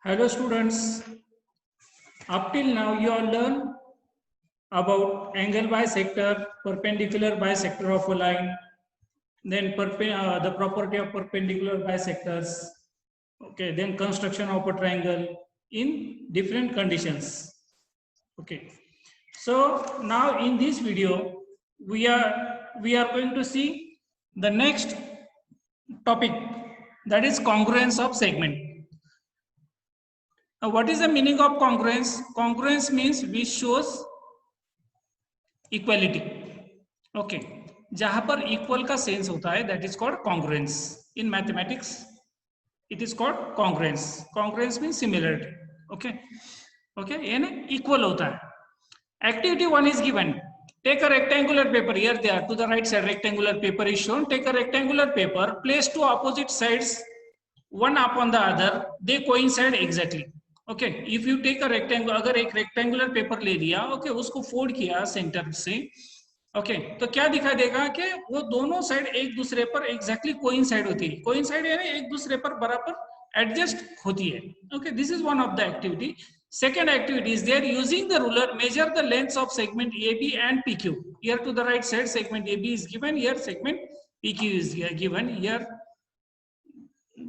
Hello students, up till now you all learn about angle bisector, perpendicular bisector of a line, then the property of perpendicular bisectors, okay, then construction of a triangle in different conditions. Okay, so now in this video we are going to see the next topic, that is congruence of segment. Now, what is the meaning of congruence? Congruence means which shows equality. Okay, जहां पर equal का sense होता है, that is called congruence. In mathematics, it is called congruence. Congruence means similarity. Okay, okay, यानी equal होता है. Activity 1 is given. Take a rectangular paper. Here they are. To the right side, rectangular paper is shown. Take a rectangular paper. Place two opposite sides, one upon the other. They coincide exactly. Okay, if you take a rectangle, अगर एक rectangular paper ले लिया, okay, उसको fold किया centre से, okay, तो क्या दिखाई देगा कि वो दोनों साइड एक दूसरे पर एग्जैक्टली कोइंसाइड होती है. कोइंसाइड यानी एक दूसरे पर बराबर एडजस्ट होती है. Okay, this is one of the activity. Second activity is there, using the ruler measure the lengths of segment AB and PQ. Here to the right side segment AB is given, here segment PQ is given. Here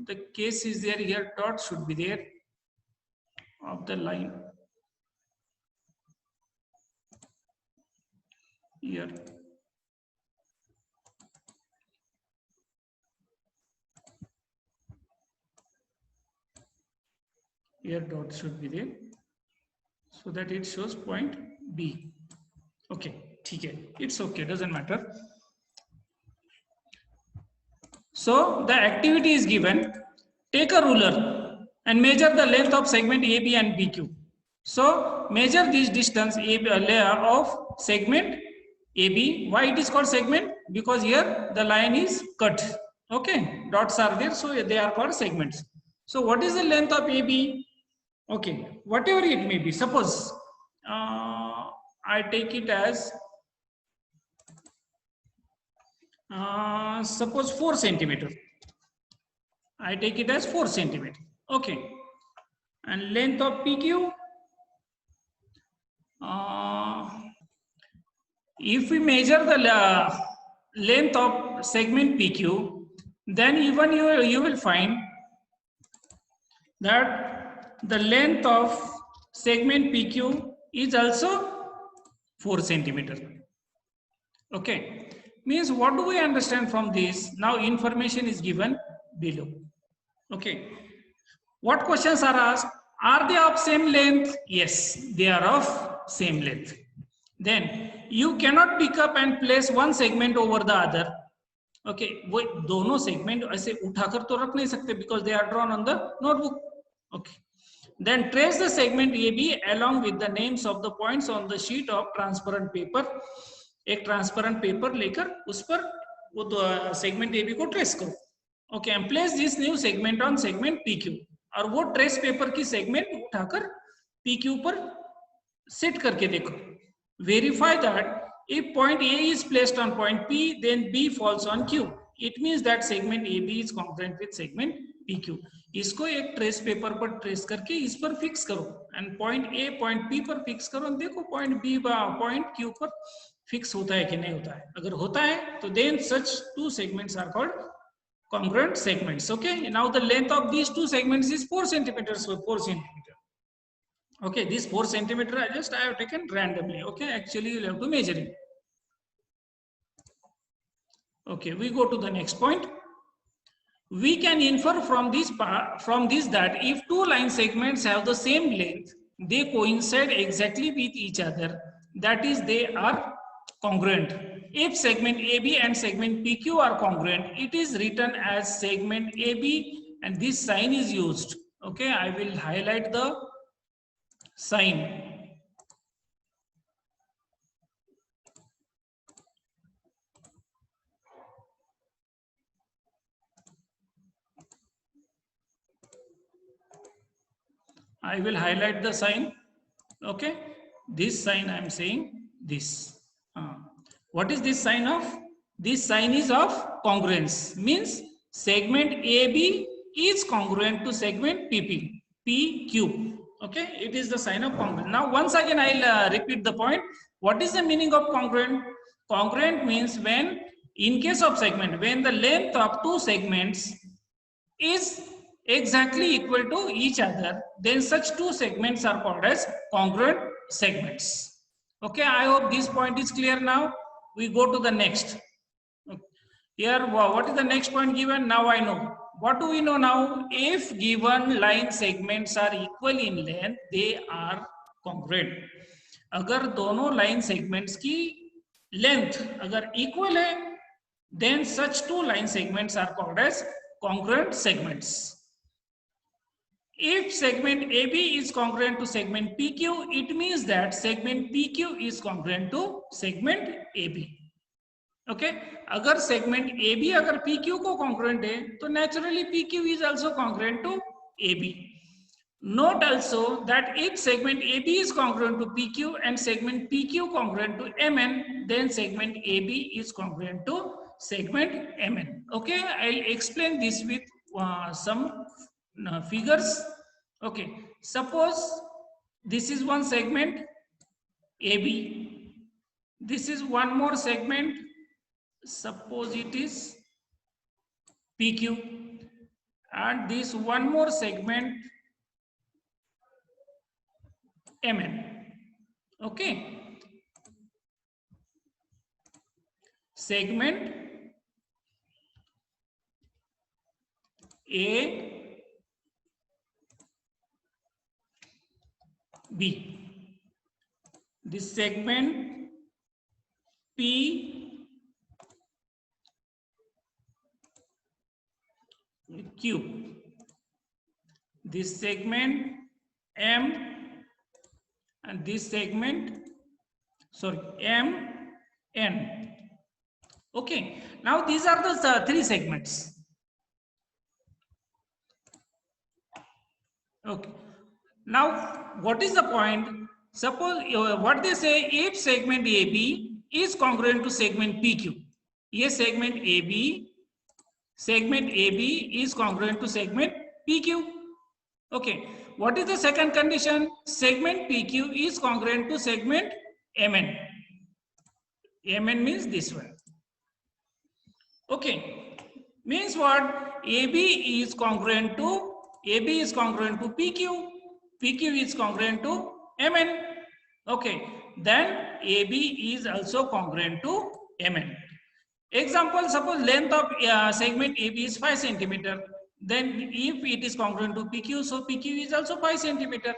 the case is there, here dot should be there of the line. Here dot should be there so that it shows point B. Okay, ठीक है, it's okay, doesn't matter. So the activity is given, take a ruler and measure the length of segment AB and PQ. So measure this distance of segment AB. Why it is called segment? Because here the line is cut. Okay, dots are there, so they are called segments. So what is the length of AB? Okay, whatever it may be. Suppose I take it as suppose 4 centimeter. I take it as 4 centimeter. Okay, and length of PQ, if we measure the length of segment PQ, then even you will find that the length of segment PQ is also 4 centimeter. Okay, means what do we understand from this? Now information is given below. Okay, what questions are asked? Are they of same length? Yes, they are of same length. Then you cannot pick up and place one segment over the other. Okay, वो दोनों segment ऐसे उठाकर तो रख नहीं सकते because they are drawn on the notebook. Okay, then trace the segment AB along with the names of the points on the sheet of transparent paper. एक transparent paper लेकर उस पर वो सेगमेंट AB को ट्रेस करो. Okay, and place this new segment on segment PQ. और वो trace paper की सेगमेंट उठाकर PQ पर सेट करके देखो. Verify that if point A is placed on point P, then B falls on Q. It means that segment AB is congruent with segment PQ. इसको एक trace paper पर trace करके इस पर फिक्स करो and point A point P पर fix करो. देखो पॉइंट B पॉइंट Q पर फिक्स होता है कि नहीं होता है. अगर होता है तो then such two segments are called congruent segments. Okay, now the length of these two segments is 4 centimeters. So 4 centimeter. Okay, this 4 centimeter I have taken randomly. Okay, actually you have to measure it. Okay, we go to the next point. We can infer from this that if two line segments have the same length, they coincide exactly with each other. That is, they are congruent. If segment AB and segment PQ are congruent, it is written as segment AB and this sign is used. Okay, I will highlight the sign. I will highlight the sign. Okay, this sign I am saying this. What is this sign of? This sign is of congruence, means segment AB is congruent to segment PP. PQ. Okay, it is the sign of congruent. Now, once again, I'll repeat the point. What is the meaning of congruent? Congruent means when, in case of segment, when the length of two segments is exactly equal to each other, then such two segments are called as congruent segments. Okay, I hope this point is clear now. We go to the next. Here, what is the next point given? Now I know. What do we know now? If given line segments are equal in length, they are congruent. अगर दोनों line segments की length अगर equal है, then such two line segments are called as congruent segments. If segment AB is congruent to segment PQ, it means that segment PQ is congruent to segment AB. Okay, अगर segment AB अगर PQ को congruent है, तो naturally PQ is also congruent to AB. Note also that if segment AB is congruent to PQ and segment PQ congruent to MN, then segment AB is congruent to segment MN. Okay, I'll explain this with some figures. Okay, suppose this is one segment AB. This is one more segment. Suppose it is PQ, and this one more segment MN. Okay, segment A, B. This segment P, Q. This segment M, and this segment, sorry, M, N. Okay, now these are the three segments. Okay, now what is the point? Suppose what they say, if segment AB is congruent to segment PQ. Yes, segment AB is congruent to segment PQ. Okay, what is the second condition? Segment PQ is congruent to segment MN. MN means this one. Okay, means what? AB is congruent to PQ. PQ is congruent to MN. Okay, then AB is also congruent to MN. Example, suppose length of segment AB is 5 centimeter. Then if it is congruent to PQ, so PQ is also 5 centimeter.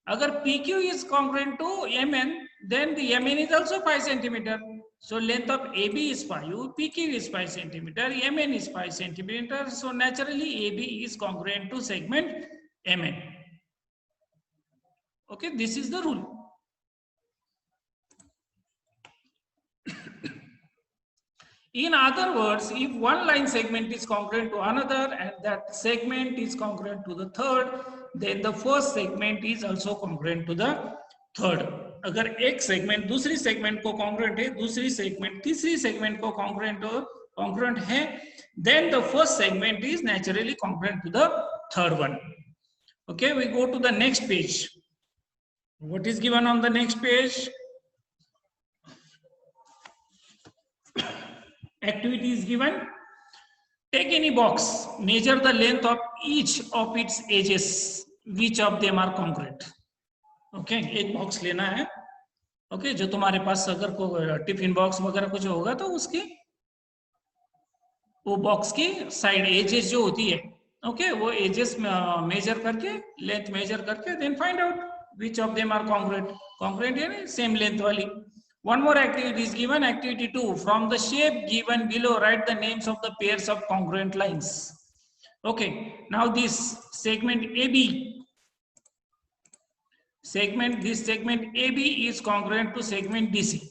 Agar PQ is congruent to MN, then the MN is also 5 centimeter. So length of AB is 5, PQ is 5 centimeter, MN is 5 centimeter. So naturally AB is congruent to segment MN. Okay, this is the rule. In other words, if one line segment is congruent to another and that segment is congruent to the third, then the first segment is also congruent to the third. अगर एक segment दूसरी segment को congruent है, दूसरी segment तीसरी segment को congruent है, then the first segment is naturally congruent to the third one. Okay, we go to the next page. What is given on the next page? Activity is given. Take any box, measure the length of each of its edges. Which of them are congruent? Okay, एक box लेना है. Okay, जो तुम्हारे पास अगर कोई tiffin box वगैरह कुछ होगा तो उसकी वो बॉक्स की साइड एजेस जो होती है, okay, वो एजेस मेजर करके, लेंथ मेजर करके, then find out which of them are congruent. Congruent यानी same length वाली. One more activity is given, activity 2. From the shape given below, write the names of the pairs of congruent lines. Okay, now this segment AB, this segment AB is congruent to segment DC.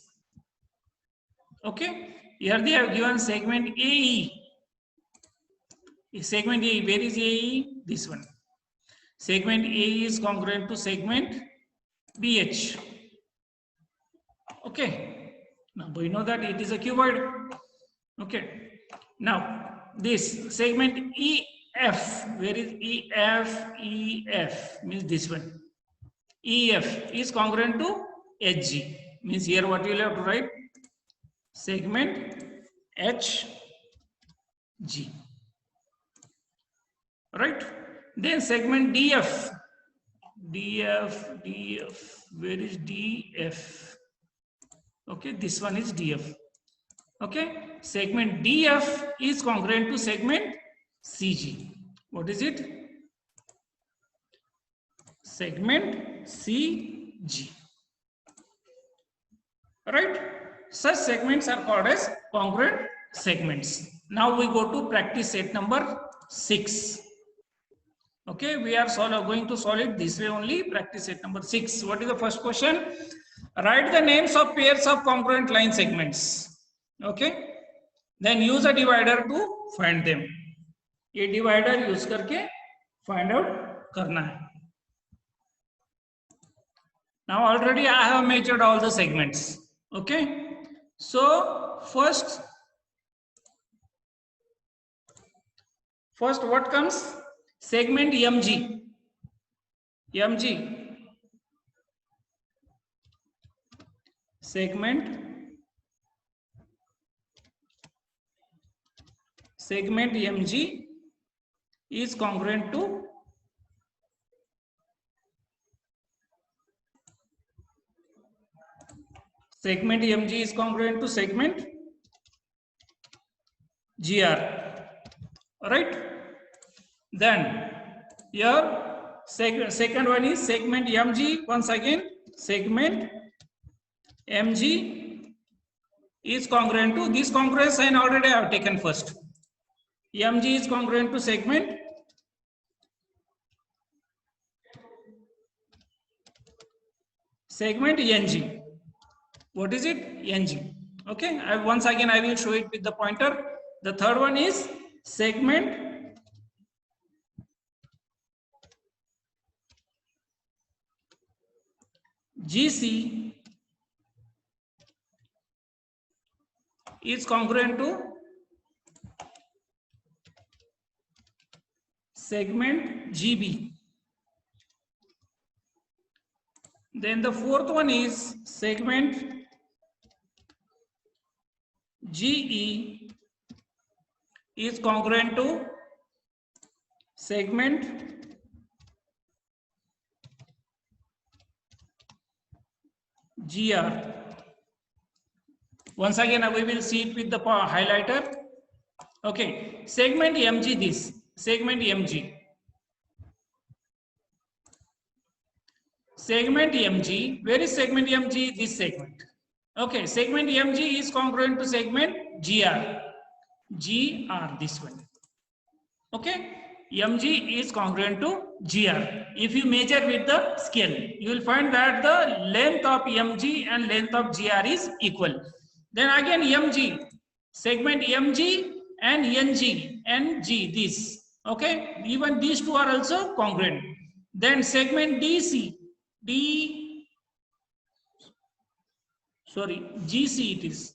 Okay, here they have given segment AE. Segment AE, where is AE? This one. Segment AE is congruent to segment BH. Okay, now we know that it is a cuboid. Okay, now this segment F. Where is EF? EF means this one. EF is congruent to HG. Means here what you will have to write? Segment HG. Right? Then segment DF. DF. Where is DF? Okay, this one is DF. Okay, segment DF is congruent to segment CG. What is it? Segment CG. Right? Such segments are called as congruent segments. Now we go to practice set number 6. Okay, we are going to solve it this way only. Practice set number 6. What is the first question? Write the names of pairs of congruent line segments. Okay, then use a divider to find them. ये divider use करके find out करना है. Now already I have measured all the segments. Okay, so first what comes? Segment MG. Segment MG is congruent to segment GR. Right? Then here second one is segment MG. Once again, segment MG is congruent to this congruent sign already I have taken first. MG is congruent to segment NG. What is it? NG. Okay, once again I will show it with the pointer. The third one is segment GC is congruent to segment GB. Then the fourth one is segment GE is congruent to segment GR. Once again we will see it with the highlighter. Okay, segment MG, this segment MG. Segment MG, where is segment MG? This segment. Okay, segment MG is congruent to segment GR. This one. Okay, MG is congruent to GR. If you measure with the scale, you will find that the length of MG and length of GR is equal. Then again MG, segment MG and NG, this. Okay, even these two are also congruent. Then segment GC it is.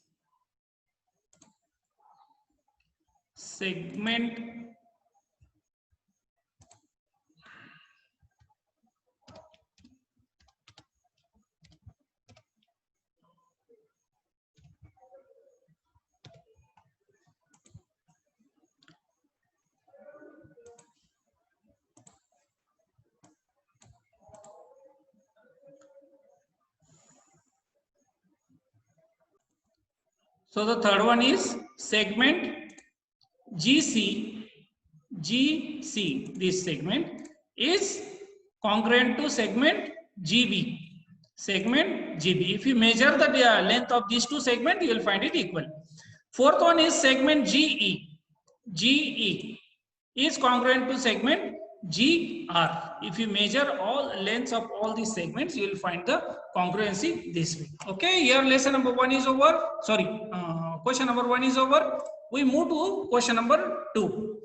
Segment So the third one is segment GC, this segment is congruent to segment GB. If you measure the length of these two segments, you will find it equal. Fourth one is segment GE. GE is congruent to segment GR. If you measure all lengths of all these segments, you will find the congruency this way. Okay, here lesson number 1 is over. Question number 1 is over. We move to question number 2.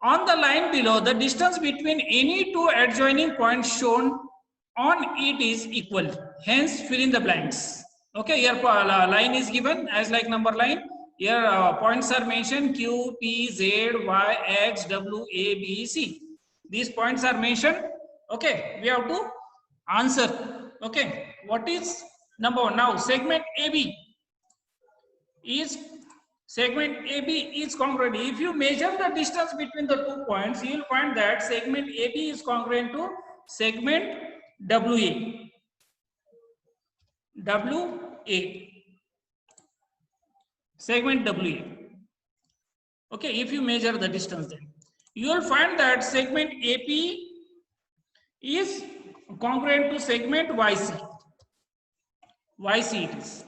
On the line below, the distance between any two adjoining points shown on it is equal. Hence, fill in the blanks. Okay, here line is given as like number line. Here points are mentioned: Q, P, Z, Y, X, W, A, B, C. These points are mentioned. Okay, we have to answer. Okay, what is number one? Now segment AB is congruent. If you measure the distance between the 2 points, you will find that segment AB is congruent to segment WA. Segment WA. Okay, if you measure the distance, then you will find that segment AP is congruent to segment YC. YC it is.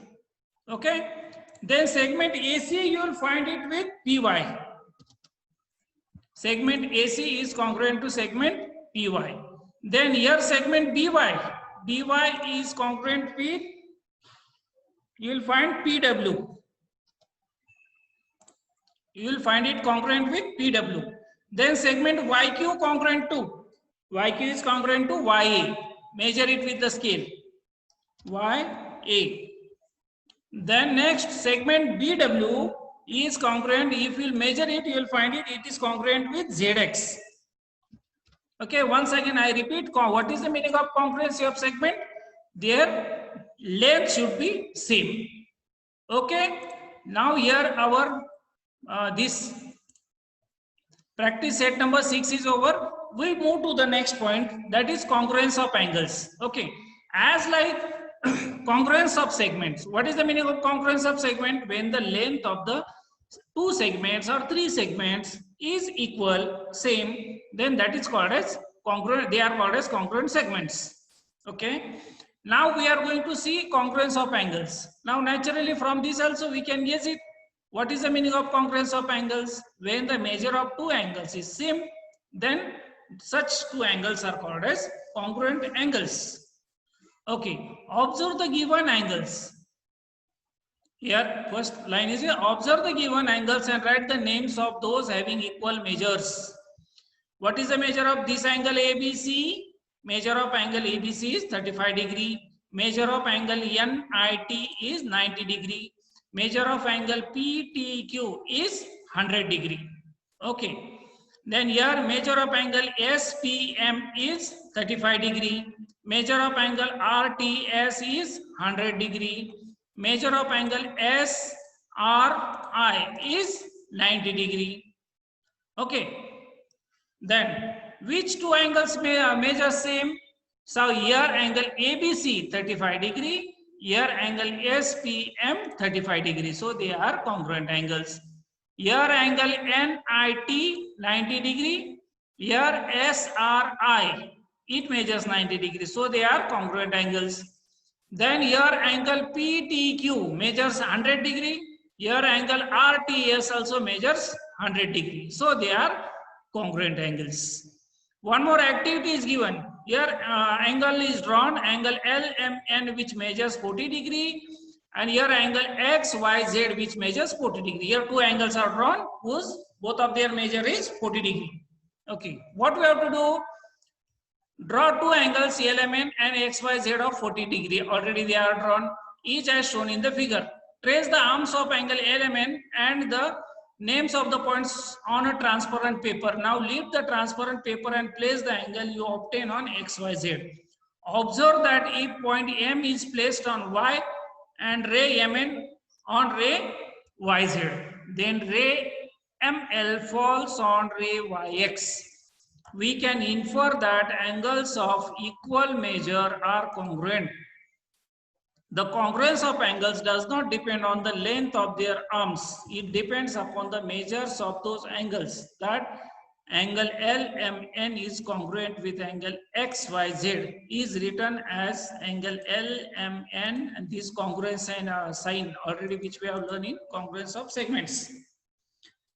Okay. Then segment AC you will find it with PY. Segment AC is congruent to segment PY. Then here segment BY. BY is congruent with, you will find PW. You will find it congruent with PW. Then segment YQ congruent to, YQ is congruent to YA. Measure it with the scale. YA. Then next segment BW is congruent. If you will measure it, you will find it is congruent with ZX. Okay, once again I repeat, what is the meaning of congruency of segment? Their length should be same. Okay, now here our this practice set number 6 is over. We move to the next point, that is congruence of angles. Okay, as like congruence of segments. What is the meaning of congruence of segment? When the length of the 2 segments or 3 segments is equal, same, then that is called as congruent. They are called as congruent segments. Okay. Now we are going to see congruence of angles. Now naturally from this also we can guess it. What is the meaning of congruence of angles? When the measure of 2 angles is same, then such 2 angles are called as congruent angles. Okay, observe the given angles. Here, first line is here, observe the given angles and write the names of those having equal measures. What is the measure of this angle ABC? Measure of angle ABC is 35 degree. Measure of angle NIT is 90 degree. Measure of angle PTQ is 100 degree. Okay. Then here measure of angle SPM is 35 degree. Measure of angle RTS is 100 degree. Measure of angle SRI is 90 degree. Okay. Then which 2 angles measure same? So here angle ABC 35 degree. Here angle SPM 35 degree. So they are congruent angles. Here angle NIT 90 degree. Here SRI, it measures 90 degrees. So they are congruent angles. Then here angle PTQ measures 100 degree. Here angle RTS also measures 100 degree. So they are congruent angles. One more activity is given. Here angle is drawn, angle LMN which measures 40 degree, and here angle XYZ which measures 40 degree. Here 2 angles are drawn whose both of their measure is 40 degree. Okay, what we have to do? Draw 2 angles LMN and XYZ of 40 degree. Already they are drawn, each as shown in the figure. Trace the arms of angle LMN and the names of the points on a transparent paper. Now leave the transparent paper and place the angle you obtain on XYZ. Observe that if point M is placed on Y and ray MN on ray YZ, then ray ML falls on ray YX. We can infer that angles of equal measure are congruent. The congruence of angles does not depend on the length of their arms. It depends upon the measures of those angles. That angle LMN is congruent with angle XYZ is written as angle LMN, and this congruence sign already which we have learned in congruence of segments.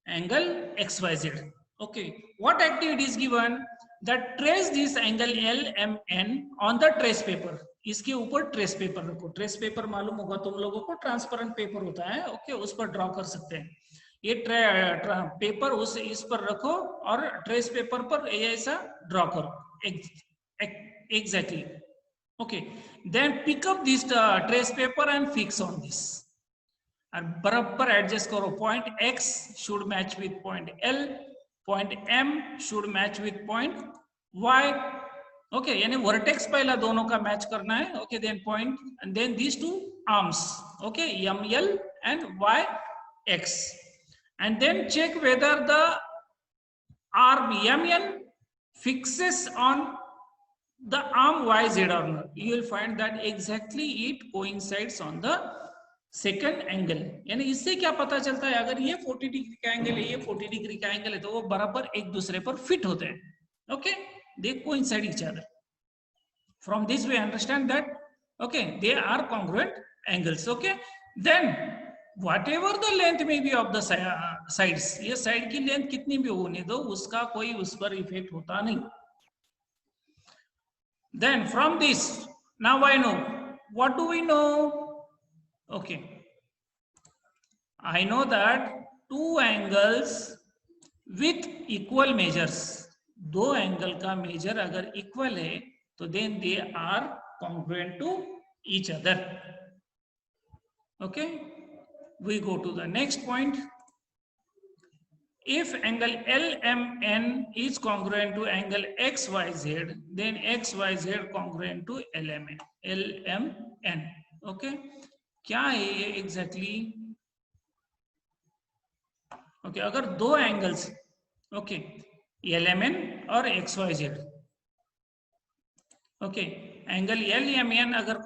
Angle XYZ. Okay. What activity is given? That trace this angle LMN on the trace paper. इसके ऊपर trace paper रखो. Trace paper मालूम होगा तुम लोगों को, transparent paper होता है. ओके, उस पर ड्रॉ कर सकते हैं. ये पेपर उस इस पर रखो और ट्रेस पेपर पर ऐसा ड्रॉ करो. Okay, then pick up this trace paper and fix on this. और बराबर एडजस्ट करो. Point X should match with point L, point M should match with point Y. Okay, यानी वर्टेक्स पहला दोनों का मैच करना है. Okay, then point and then these two arms. Okay, ML and YX, and then check whether the arm MN fixes on the arm YZ or not. You will find that exactly it coincides on the second angle. यानी इससे क्या पता चलता है, अगर ये 40 degree का angle है, ये 40 डिग्री का एंगल है, तो वो बराबर एक दूसरे पर फिट होते हैं. Okay, they coincide each other. From this we understand that okay they are congruent angles. Okay, then whatever the length may be of the sides, ये साइड की लेंथ कितनी भी होने दो, उसका कोई उस पर इफेक्ट होता नहीं. Then from this now I know, what do we know? Okay, I know that two angles with equal measures, दो एंगल का मेजर अगर इक्वल है तो then they are congruent to each other. Okay, we go to the next point. If angle LMN is congruent to angle XYZ, then XYZ congruent to LMN. Okay, क्या है ये exactly? Okay, अगर दो angles okay LMN और XYZ, okay angle LMN अगर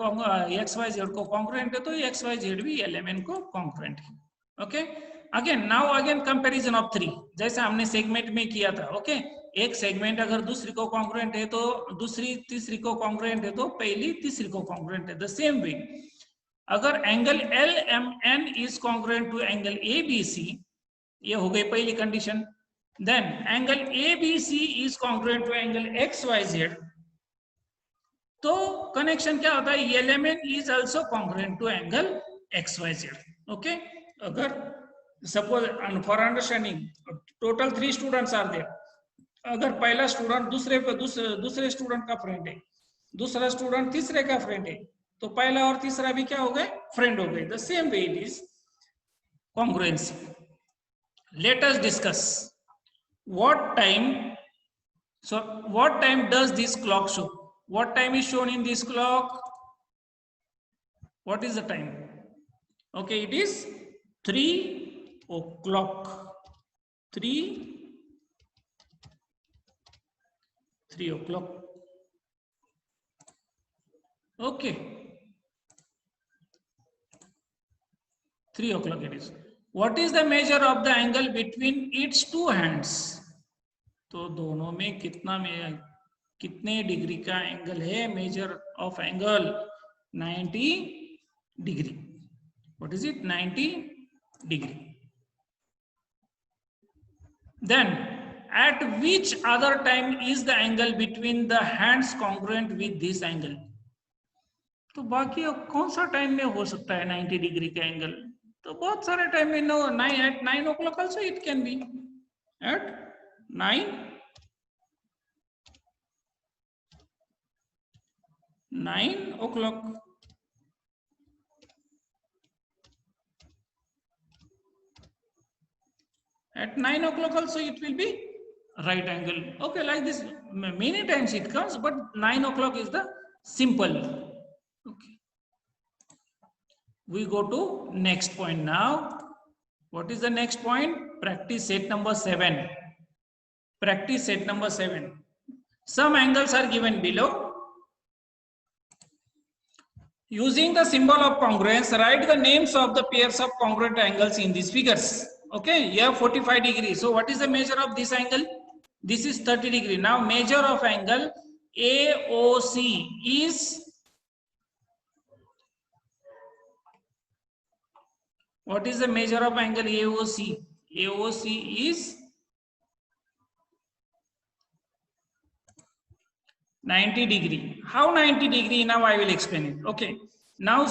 XYZ को congruent है तो XYZ भी LMN को कॉन्ग्रुएंट है. Okay, again now again comparison of 3, जैसा हमने सेगमेंट में किया था. ओके, एक सेगमेंट अगर दूसरी को कॉन्ग्रुएंट है तो दूसरी तीसरी को कॉन्ग्रुएंट है तो पहली तीसरी को कॉन्ग्रुएंट है. द सेम वे अगर angle LMN is congruent to angle ABC, ये हो गई पहली condition. Then angle ABC is congruent to angle XYZ, तो कनेक्शन क्या होता है? LMN is also congruent to angle XYZ. Okay, अगर suppose for understanding total 3 students are there, अगर पहला स्टूडेंट दूसरे स्टूडेंट का फ्रेंड है, दूसरा स्टूडेंट तीसरे का फ्रेंड है, तो पहला और तीसरा भी क्या हो गए? फ्रेंड हो गए. The same way it is congruency. Let us discuss what time does this clock show? What time is shown in this clock? What is the time? Okay, it is 3 o'clock. 3 o'clock. Okay, 3 o'clock it is. What is the measure of the angle between its two hands? तो दोनों में कितने degree का angle है? Measure of angle 90 degree. What is it? 90 degree. Then at which other time is the angle between the hands congruent with this angle? तो बाकी कौन सा टाइम में हो सकता है 90 डिग्री का एंगल? तो बहुत सारे टाइम में. No, at 9 o'clock also it can be. At 9 o'clock. At 9 o'clock also it will be right angle. Okay, like this many times it comes, but 9 o'clock is the simple. Okay, we go to next point now. What is the next point? Practice set number 7. Practice set number 7. Some angles are given below. Using the symbol of congruence, write the names of the pairs of congruent angles in these figures. Okay, you have 45 degrees. So what is the measure of this angle? This is 30 degree. Now measure of angle AOC is what is the measure of angle AOC? AOC is 90 degree. How 90 degree? Now I will explain it. Okay. Now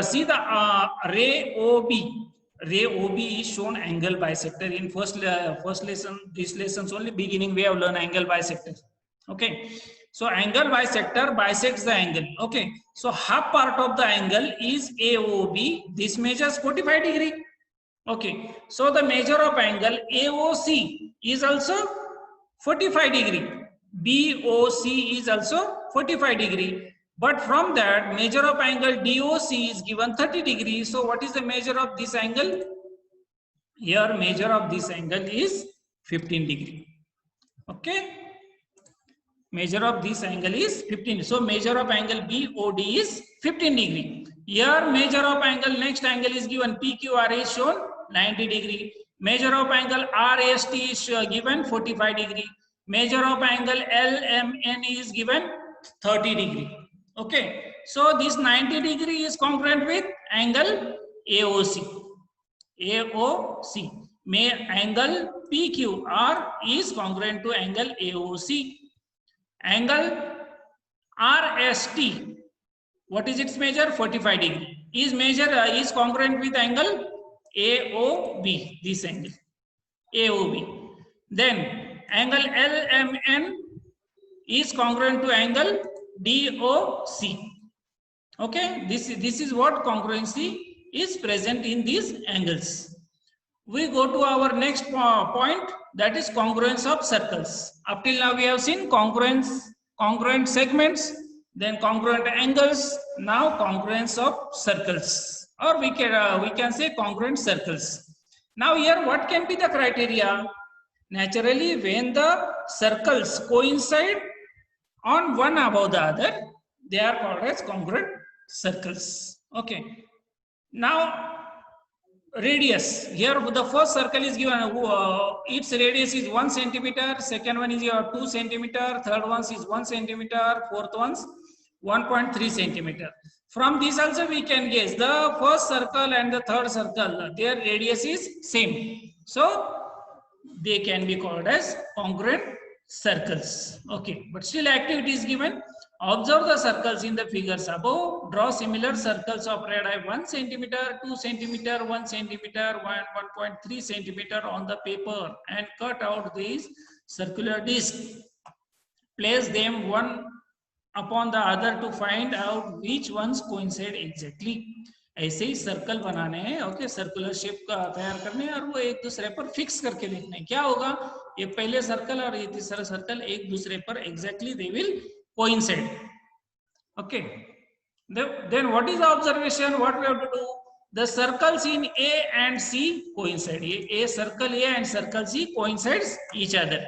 see the ray OB. Ray OB is shown angle bisector in first lesson. This lessons only beginning we have learned angle bisector. Okay. So angle bisector bisects the angle. Okay. So half part of the angle is AOB. This measures 45 degree. Okay. So the measure of angle AOC is also 45 degree. BOC is also 45 degree. But from that, measure of angle DOC is given 30 degree. So what is the measure of this angle? Here measure of this angle is 15 degree. Okay. Measure of this angle is 15. So measure of angle BOD is 15 degree. Here measure of angle, next angle is given PQR is shown 90 degree. Measure of angle RST is given 45 degree. Measure of angle LMN is given 30 degree. Okay. So this 90 degree is congruent with angle AOC. AOC. Angle PQR is congruent to angle AOC. Angle RST, what is its measure? 45 degree. Is congruent with angle AOB, this angle AOB. Then angle LMN is congruent to angle DOC. Okay, this is what congruency is present in these angles. We go to our next point, that is congruence of circles. Up till now we have seen congruent segments, then congruent angles, now congruence of circles, or we can say congruent circles. Now here what can be the criteria? Naturally, when the circles coincide on one above the other, they are called as congruent circles. Okay. Now radius, here the first circle is given, its radius is 1 centimeter, second one is 2 centimeter, third one is 1 centimeter, fourth one 1.3 centimeter. From this also we can guess the first circle and the third circle, their radius is same, so they can be called as congruent circles. Okay, but still activity is given. Observe the circles in the figures above. Draw similar circles of radii 1 centimeter, 2 centimeter, 1 centimeter, 1.3 centimeter on the paper and cut out these circular discs. Place them one upon the other to find out which ones coincide exactly. ऐसे ही circle बनाने हैं. Okay, circular shape का तैयार करने हैं और वो एक दूसरे पर फिक्स करके देखना है क्या होगा. ये पहले सर्कल और ये तीसरा सर्कल एक दूसरे पर exactly they will coincide. Okay, then what is the observation? What we have to do? The circles in A and C coincide. A circle A and circle C coincides each other.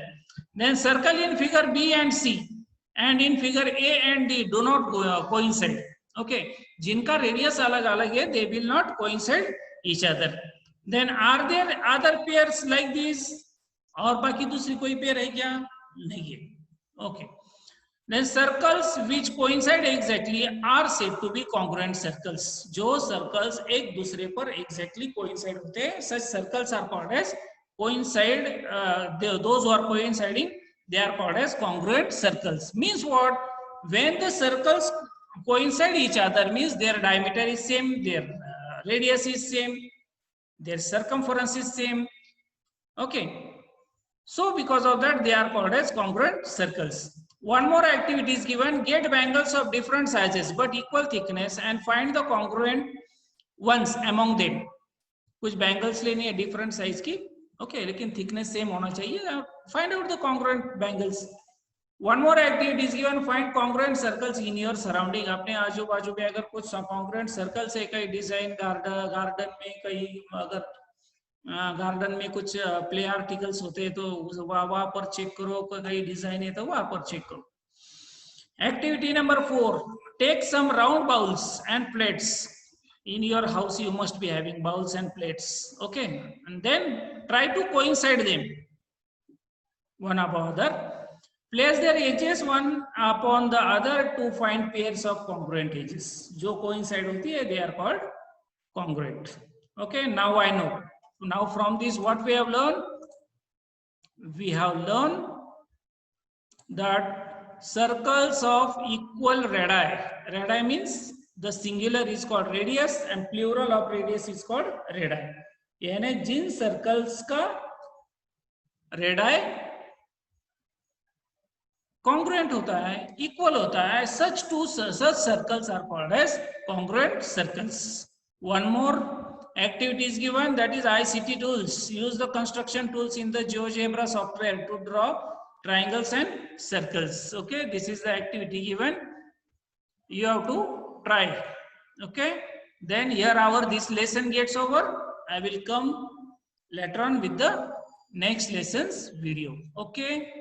Then circle in figure B and C and in figure A and D do not coincide. Okay, जिनका radius अलग अलग है, they will not coincide each other. Then are there other pairs like this? और बाकी दूसरी कोई pair है क्या? नहीं है. Okay. Then circles which coincide exactly are said to be congruent circles. जो circles एक दूसरे पर exactly coincide होते हैं, such circles are called as coincide. Those who are coinciding, they are called as congruent circles. Means what? When the circles coincide each other, means their diameter is same, their radius is same, their circumference is same. Okay. So because of that, they are called as congruent circles. One more activity is given. Get bangles of different sizes but equal thickness and find the congruent ones among them. कुछ bangles लेनी है different size की, okay, लेकिन thickness same होना चाहिए. Find out the congruent bangles. One more activity is given. Find congruent circles in your surrounding. अपने आजू बाजू में अगर कुछ congruent circles है, कहीं design garden में, कहीं अगर गार्डन में कुछ प्ले आर्टिकल्स होते हैं तो वहां पर चेक करो, कई डिजाइन है तो वहां पर चेक करो. Activity number 4, take some round bowls and plates. in your house you must be having bowls and plates, okay, and then try to coincide them one above other. Place their edges one upon the other to find pairs of congruent edges. जो coincide होती है, they are called congruent. Okay, now I know. Now from this what we have learned? We have learned that circles of equal radii. Radii means the singular is called radius and plural of radius is called radii. यानी जिन circles का radii congruent होता है, equal होता है, such circles are called as congruent circles. One more activity is given, that is ICT tools. Use the construction tools in the GeoGebra software to draw triangles and circles. Okay, this is the activity given. You have to try. Okay, then here our this lesson gets over. I will come later on with the next lessons video. Okay.